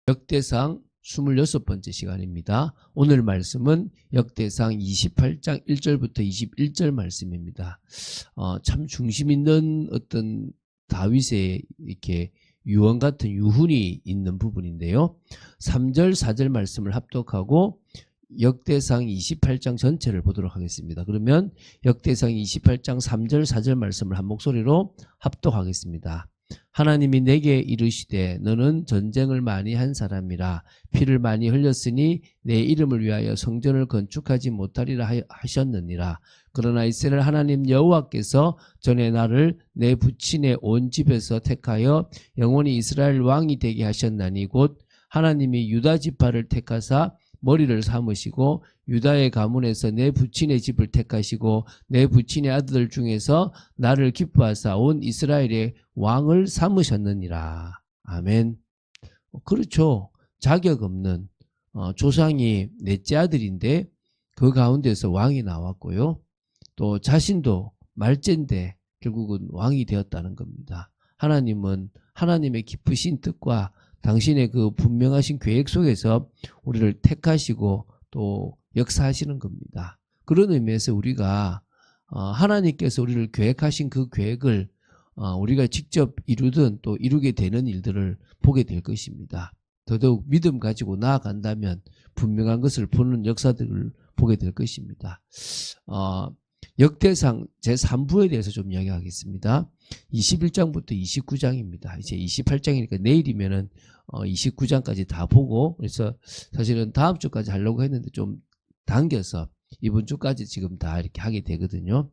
역대상 26번째 시간입니다. 오늘 말씀은 역대상 28장 1절부터 21절 말씀입니다. 참 중심 있는 어떤 다윗의 이렇게 유언 같은 유훈이 있는 부분인데요. 3절 4절 말씀을 합독하고 역대상 28장 전체를 보도록 하겠습니다. 그러면 역대상 28장 3절 4절 말씀을 한 목소리로 합독하겠습니다. 하나님이 내게 이르시되 너는 전쟁을 많이 한 사람이라 피를 많이 흘렸으니 내 이름을 위하여 성전을 건축하지 못하리라 하셨느니라. 그러나 이스라엘 하나님 여호와께서 전에 나를 내 부친의 온 집에서 택하여 영원히 이스라엘 왕이 되게 하셨나니 곧 하나님이 유다 지파를 택하사 머리를 삼으시고 유다의 가문에서 내 부친의 집을 택하시고 내 부친의 아들 중에서 나를 기뻐하사 온 이스라엘의 왕을 삼으셨느니라. 아멘. 그렇죠. 자격 없는 조상이 넷째 아들인데 그 가운데서 왕이 나왔고요. 또 자신도 말째인데 결국은 왕이 되었다는 겁니다. 하나님은 하나님의 기쁘신 뜻과 당신의 그 분명하신 계획 속에서 우리를 택하시고 또 역사하시는 겁니다. 그런 의미에서 우리가 하나님께서 우리를 계획하신 그 계획을 우리가 직접 이루든 또 이루게 되는 일들을 보게 될 것입니다. 더더욱 믿음 가지고 나아간다면 분명한 것을 보는 역사들을 보게 될 것입니다. 역대상 제3부에 대해서 좀 이야기하겠습니다. 21장부터 29장입니다. 이제 28장이니까 내일이면은 29장까지 다 보고, 그래서 사실은 다음 주까지 하려고 했는데 좀 당겨서 이번 주까지 지금 다 이렇게 하게 되거든요.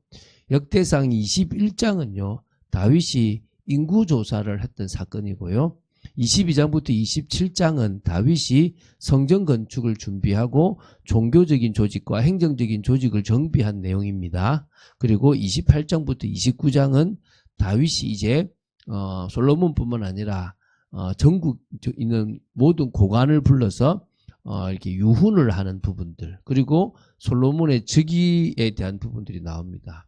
역대상 21장은요, 다윗이 인구조사를 했던 사건이고요. 22장부터 27장은 다윗이 성전 건축을 준비하고 종교적인 조직과 행정적인 조직을 정비한 내용입니다. 그리고 28장부터 29장은 다윗이 이제 솔로몬뿐만 아니라 전국 있는 모든 고관을 불러서 이렇게 유훈을 하는 부분들, 그리고 솔로몬의 즉위에 대한 부분들이 나옵니다.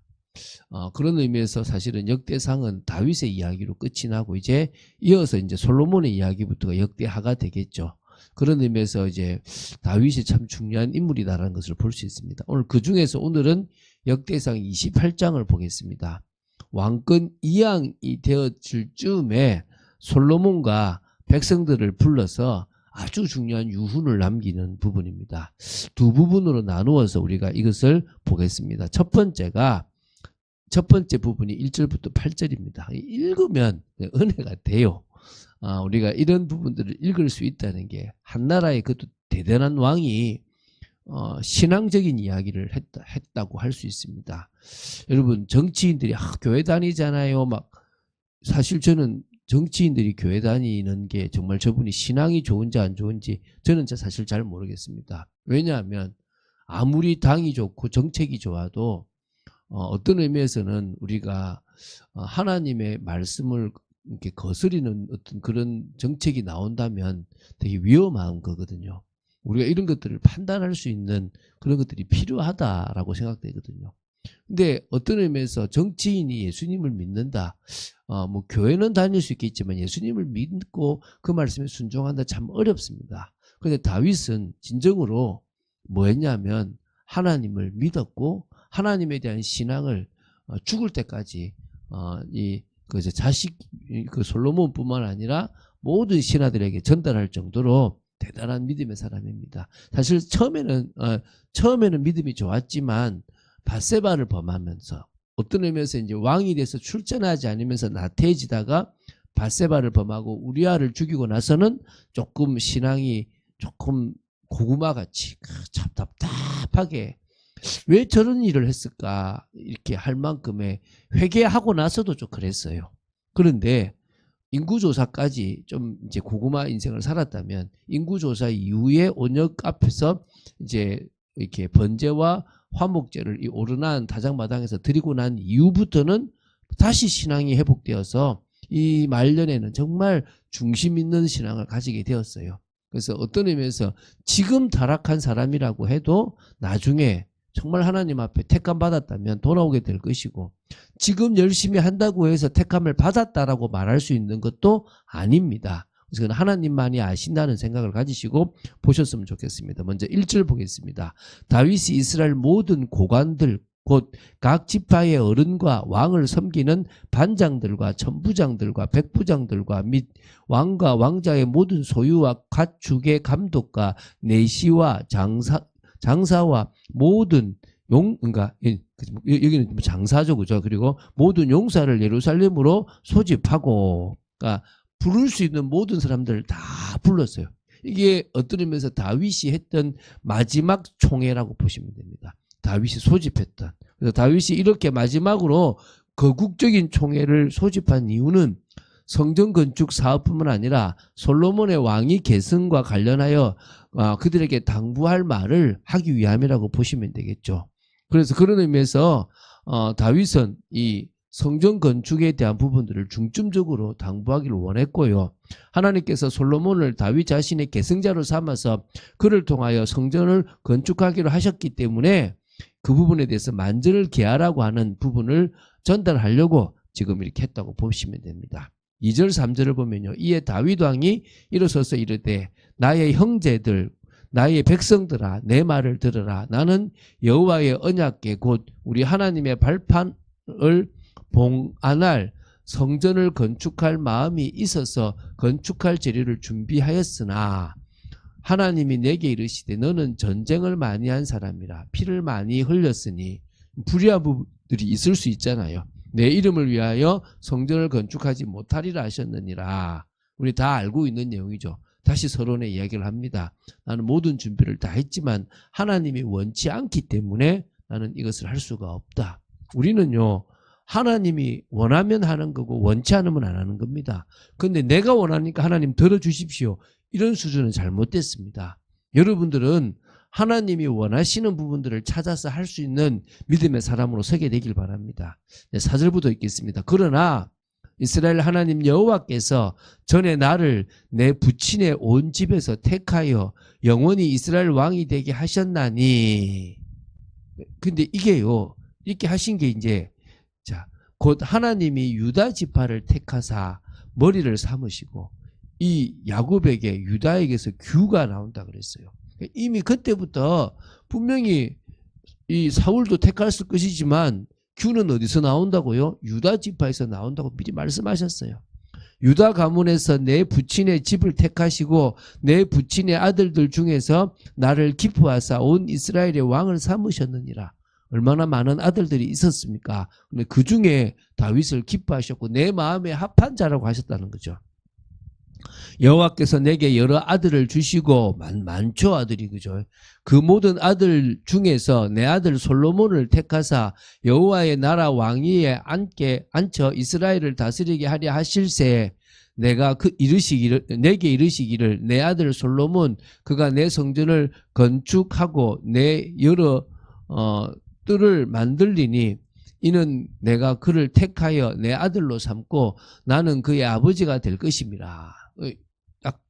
그런 의미에서 사실은 역대상은 다윗의 이야기로 끝이 나고 이제 이어서 이제 솔로몬의 이야기부터가 역대하가 되겠죠. 그런 의미에서 이제 다윗이 참 중요한 인물이다라는 것을 볼 수 있습니다. 오늘은 역대상 28장을 보겠습니다. 왕권 이양이 되어질 즈음에 솔로몬과 백성들을 불러서 아주 중요한 유훈을 남기는 부분입니다. 두 부분으로 나누어서 우리가 이것을 보겠습니다. 첫 번째 부분이 1절부터 8절입니다. 읽으면 은혜가 돼요. 우리가 이런 부분들을 읽을 수 있다는 게 한 나라의 그 대단한 왕이 신앙적인 이야기를 했다고 할 수 있습니다. 여러분, 정치인들이 교회 다니잖아요. 사실 저는 정치인들이 교회 다니는 게 정말 저분이 신앙이 좋은지 안 좋은지 저는 사실 잘 모르겠습니다. 왜냐하면 아무리 당이 좋고 정책이 좋아도 어떤 의미에서는 우리가 하나님의 말씀을 이렇게 거스리는 어떤 그런 정책이 나온다면 되게 위험한 거거든요. 우리가 이런 것들을 판단할 수 있는 그런 것들이 필요하다라고 생각되거든요. 근데 어떤 의미에서 정치인이 예수님을 믿는다, 교회는 다닐 수 있겠지만 예수님을 믿고 그 말씀에 순종한다, 참 어렵습니다. 그런데 다윗은 진정으로 뭐 했냐면 하나님을 믿었고 하나님에 대한 신앙을 죽을 때까지 자식 솔로몬뿐만 아니라 모든 신하들에게 전달할 정도로 대단한 믿음의 사람입니다. 사실 처음에는 믿음이 좋았지만 밧세바를 범하면서 어떤 의미에서 이제 왕이 돼서 출전하지 않으면서 나태해지다가 밧세바를 범하고 우리아를 죽이고 나서는 조금 신앙이 조금 고구마같이 참 답답하게 왜 저런 일을 했을까 이렇게 할 만큼의 회개하고 나서도 좀 그랬어요. 그런데 인구조사까지 좀 이제 고구마 인생을 살았다면 인구조사 이후에 온역 앞에서 이제 이렇게 번제와 화목제를 이 오르난 다장마당에서 드리고 난 이후부터는 다시 신앙이 회복되어서 이 말년에는 정말 중심 있는 신앙을 가지게 되었어요. 그래서 어떤 의미에서 지금 타락한 사람이라고 해도 나중에 정말 하나님 앞에 택함 받았다면 돌아오게 될 것이고, 지금 열심히 한다고 해서 택함을 받았다라고 말할 수 있는 것도 아닙니다. 그래서 그건 하나님만이 아신다는 생각을 가지시고 보셨으면 좋겠습니다. 먼저 1절 보겠습니다. 다윗이 이스라엘 모든 고관들 곧 각 지파의 어른과 왕을 섬기는 반장들과 천부장들과 백부장들과 및 왕과 왕자의 모든 소유와 가축의 감독과 내시와 장사와 모든 그러니까 여기는 장사죠, 그죠? 그리고 모든 용사를 예루살렘으로 소집하고, 그러니까 부를 수 있는 모든 사람들을 다 불렀어요. 이게 어떤 의미에서 다윗이 했던 마지막 총회라고 보시면 됩니다. 다윗이 소집했던. 그래서 다윗이 이렇게 마지막으로 거국적인 총회를 소집한 이유는 성전 건축 사업뿐만 아니라 솔로몬의 왕위 계승과 관련하여 그들에게 당부할 말을 하기 위함이라고 보시면 되겠죠. 그래서 그런 의미에서 다윗은 이 성전 건축에 대한 부분들을 중점적으로 당부하기를 원했고요. 하나님께서 솔로몬을 다윗 자신의 계승자로 삼아서 그를 통하여 성전을 건축하기로 하셨기 때문에 그 부분에 대해서 만전을 기하라고 하는 부분을 전달하려고 지금 이렇게 했다고 보시면 됩니다. 2절 3절을 보면요. 이에 다윗 왕이 일어서서 이르되 나의 형제들 나의 백성들아 내 말을 들으라. 나는 여호와의 언약궤 곧 우리 하나님의 발판을 봉안할 성전을 건축할 마음이 있어서 건축할 재료를 준비하였으나 하나님이 내게 이르시되 너는 전쟁을 많이 한 사람이라 피를 많이 흘렸으니 불의한 부분들이 있을 수 있잖아요. 내 이름을 위하여 성전을 건축하지 못하리라 하셨느니라. 우리 다 알고 있는 내용이죠. 다시 서론의 이야기를 합니다. 나는 모든 준비를 다 했지만 하나님이 원치 않기 때문에 나는 이것을 할 수가 없다. 우리는요. 하나님이 원하면 하는 거고 원치 않으면 안 하는 겁니다. 그런데 내가 원하니까 하나님 들어주십시오. 이런 수준은 잘못됐습니다. 여러분들은 하나님이 원하시는 부분들을 찾아서 할 수 있는 믿음의 사람으로 서게 되길 바랍니다. 4절부터 읽겠습니다. 그러나 이스라엘 하나님 여호와께서 전에 나를 내 부친의 온 집에서 택하여 영원히 이스라엘 왕이 되게 하셨나니. 근데 이게요. 이렇게 하신 게 이제 곧 하나님이 유다 지파를 택하사 머리를 삼으시고 이 야곱에게 유다에게서 규가 나온다 그랬어요. 이미 그때부터 분명히 이 사울도 택했을 것이지만 규는 어디서 나온다고요? 유다 지파에서 나온다고 미리 말씀하셨어요. 유다 가문에서 내 부친의 집을 택하시고 내 부친의 아들들 중에서 나를 기뻐하사 온 이스라엘의 왕을 삼으셨느니라. 얼마나 많은 아들들이 있었습니까? 근데 그 중에 다윗을 기뻐하셨고 내 마음에 합한 자라고 하셨다는 거죠. 여호와께서 내게 여러 아들을 주시고 많죠 아들이 그죠. 그 모든 아들 중에서 내 아들 솔로몬을 택하사 여호와의 나라 왕위에 앉혀 이스라엘을 다스리게 하려 하실새 내가 내게 이르시기를 내 아들 솔로몬 그가 내 성전을 건축하고 내 여러 뜰을 만들리니 이는 내가 그를 택하여 내 아들로 삼고 나는 그의 아버지가 될 것임이라. 딱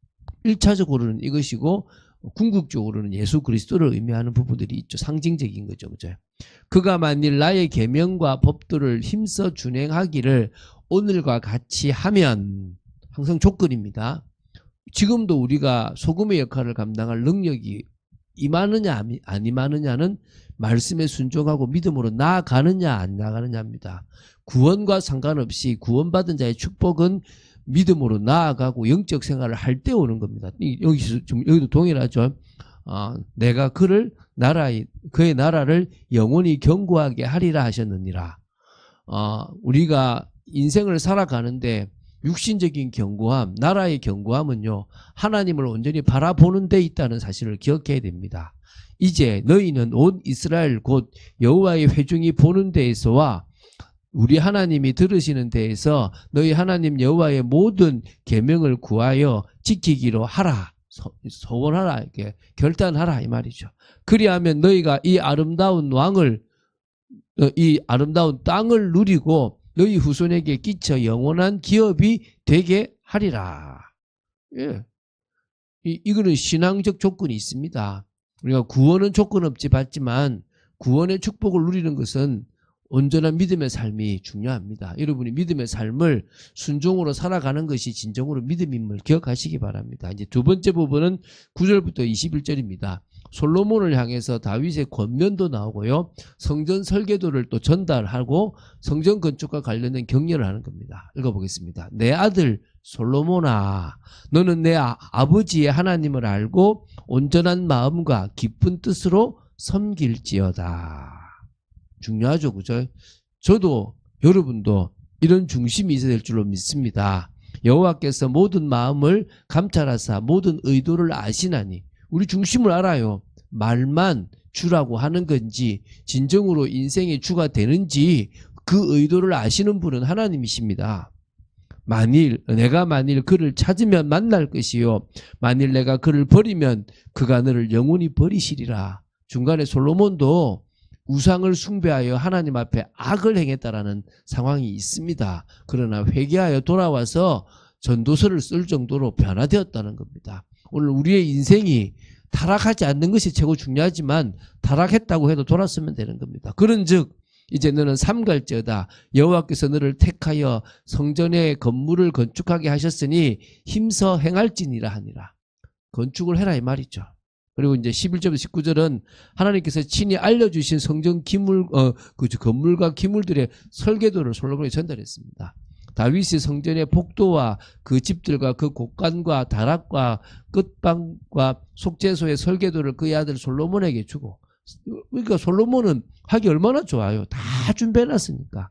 1차적으로는 이것이고 궁극적으로는 예수 그리스도를 의미하는 부분들이 있죠. 상징적인 거죠. 그죠? 그가 만일 나의 계명과 법도를 힘써 준행하기를 오늘과 같이 하면 항상 조건입니다. 지금도 우리가 소금의 역할을 감당할 능력이 임하느냐 안 임하느냐는 말씀에 순종하고 믿음으로 나아가느냐 안 나아가느냐입니다. 구원과 상관없이 구원받은 자의 축복은 믿음으로 나아가고 영적 생활을 할 때 오는 겁니다. 여기도 동일하죠. 내가 그의 나라를 영원히 견고하게 하리라 하셨느니라. 우리가 인생을 살아가는데 육신적인 견고함, 나라의 견고함은요, 하나님을 온전히 바라보는 데 있다는 사실을 기억해야 됩니다. 이제 너희는 온 이스라엘 곧 여호와의 회중이 보는 데에서와 우리 하나님이 들으시는 데에서 너희 하나님 여호와의 모든 계명을 구하여 지키기로 하라. 소원하라. 이렇게 결단하라 이 말이죠. 그리하면 너희가 이 아름다운 땅을 누리고 너희 후손에게 끼쳐 영원한 기업이 되게 하리라. 예. 이거는 신앙적 조건이 있습니다. 우리가 구원은 조건 없이 받지만 구원의 축복을 누리는 것은 온전한 믿음의 삶이 중요합니다. 여러분이 믿음의 삶을 순종으로 살아가는 것이 진정으로 믿음임을 기억하시기 바랍니다. 이제 두 번째 부분은 9절부터 21절입니다. 솔로몬을 향해서 다윗의 권면도 나오고요. 성전 설계도를 또 전달하고 성전 건축과 관련된 격려를 하는 겁니다. 읽어보겠습니다. 내 아들 솔로몬아, 너는 내 아버지의 하나님을 알고 온전한 마음과 깊은 뜻으로 섬길지어다. 중요하죠, 그죠? 저도 여러분도 이런 중심이 있어야 될 줄로 믿습니다. 여호와께서 모든 마음을 감찰하사 모든 의도를 아시나니, 우리 중심을 알아요. 말만 주라고 하는 건지 진정으로 인생의 주가 되는지 그 의도를 아시는 분은 하나님이십니다. 내가 만일 그를 찾으면 만날 것이요 만일 내가 그를 버리면 그가 너를 영원히 버리시리라. 중간에 솔로몬도 우상을 숭배하여 하나님 앞에 악을 행했다라는 상황이 있습니다. 그러나 회개하여 돌아와서 전도서를 쓸 정도로 변화되었다는 겁니다. 오늘 우리의 인생이 타락하지 않는 것이 최고 중요하지만 타락했다고 해도 돌았으면 되는 겁니다. 그런즉 이제 너는 삼갈지어다. 여호와께서 너를 택하여 성전의 건물을 건축하게 하셨으니 힘써 행할지니라 하니라. 건축을 해라 이 말이죠. 그리고 이제 11절부터 19절은 하나님께서 친히 알려주신 성전 건물과 기물들의 설계도를 솔로몬이 전달했습니다. 다윗이 성전의 복도와 그 집들과 그 곳간과 다락과 끝방과 속죄소의 설계도를 그의 아들 솔로몬에게 주고, 그러니까 솔로몬은 하기 얼마나 좋아요. 다 준비해놨으니까.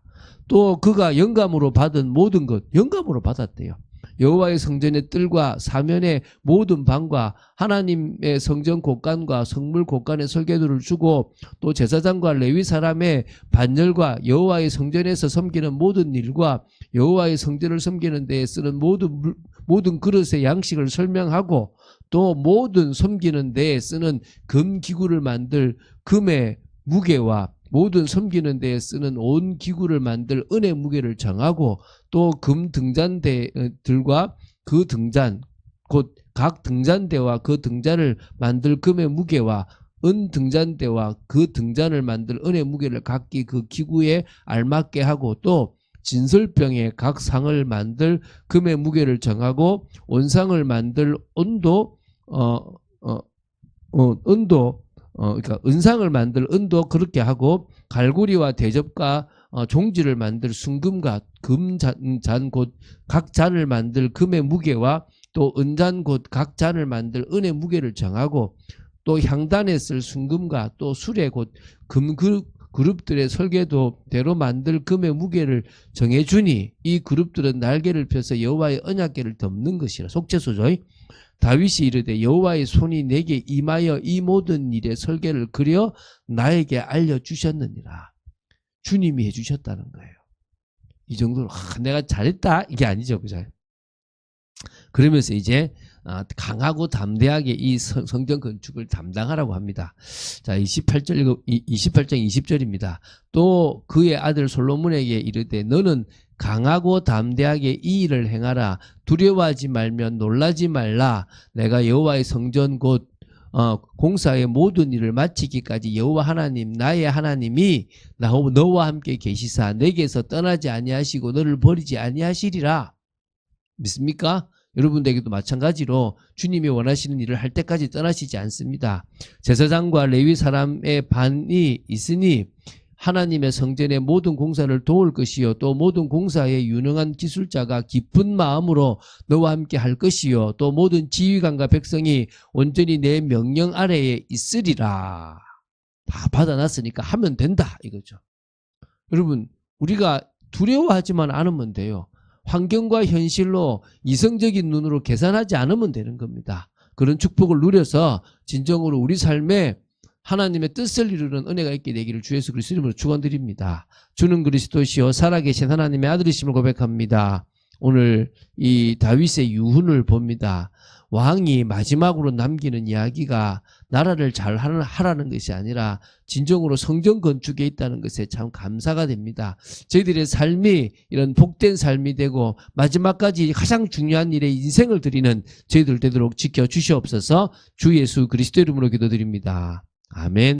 또 그가 영감으로 받은 모든 것 영감으로 받았대요. 여호와의 성전의 뜰과 사면의 모든 방과 하나님의 성전 곳간과 성물 곳간의 설계도를 주고, 또 제사장과 레위 사람의 반열과 여호와의 성전에서 섬기는 모든 일과 여호와의 성전을 섬기는 데에 쓰는 모든 그릇의 양식을 설명하고, 또 모든 섬기는 데에 쓰는 금기구를 만들 금의 무게와 모든 섬기는 데에 쓰는 온 기구를 만들 은의 무게를 정하고, 또 금 등잔대들과 그 등잔 곧 각 등잔대와 그 등잔을 만들 금의 무게와 은 등잔대와 그 등잔을 만들 은의 무게를 각기 그 기구에 알맞게 하고, 또 진설병에 각 상을 만들 금의 무게를 정하고, 온상을 만들 그러니까 은상을 만들 은도 그렇게 하고, 갈고리와 대접과 종지를 만들 순금과 금잔 곧 각 잔을 만들 금의 무게와, 또 은잔 곧 각 잔을 만들 은의 무게를 정하고, 또 향단에 쓸 순금과 또 수레 곧 금 그룹들의 설계도대로 만들 금의 무게를 정해주니, 이 그룹들은 날개를 펴서 여호와의 언약궤를 덮는 것이라. 속죄소죠. 다윗이 이르되 여호와의 손이 내게 임하여 이 모든 일의 설계를 그려 나에게 알려주셨느니라. 주님이 해주셨다는 거예요. 이 정도로 내가 잘했다 이게 아니죠, 그죠? 그러면서 이제 강하고 담대하게 이 성전 건축을 담당하라고 합니다. 자, 28장 20절입니다. 또 그의 아들 솔로몬에게 이르되 너는 강하고 담대하게 이 일을 행하라. 두려워하지 말면 놀라지 말라. 내가 여호와의 성전 곧 공사의 모든 일을 마치기까지 여호와 하나님 나의 하나님이 너와 함께 계시사 내게서 떠나지 아니하시고 너를 버리지 아니하시리라. 믿습니까? 여러분들에게도 마찬가지로 주님이 원하시는 일을 할 때까지 떠나시지 않습니다. 제사장과 레위 사람의 반이 있으니 하나님의 성전의 모든 공사를 도울 것이요 또 모든 공사에 유능한 기술자가 깊은 마음으로 너와 함께 할 것이요 또 모든 지휘관과 백성이 온전히 내 명령 아래에 있으리라. 다 받아놨으니까 하면 된다 이거죠. 여러분, 우리가 두려워하지만 않으면 돼요. 환경과 현실로 이성적인 눈으로 계산하지 않으면 되는 겁니다. 그런 축복을 누려서 진정으로 우리 삶에 하나님의 뜻을 이루는 은혜가 있게 되기를 주 예수 그리스도 이름으로 축원드립니다. 주는 그리스도시요 살아계신 하나님의 아들이심을 고백합니다. 오늘 이 다윗의 유훈을 봅니다. 왕이 마지막으로 남기는 이야기가 나라를 잘 하라는 것이 아니라 진정으로 성전 건축에 있다는 것에 참 감사가 됩니다. 저희들의 삶이 이런 복된 삶이 되고 마지막까지 가장 중요한 일에 인생을 드리는 저희들 되도록 지켜주시옵소서. 주 예수 그리스도 이름으로 기도드립니다. 아멘.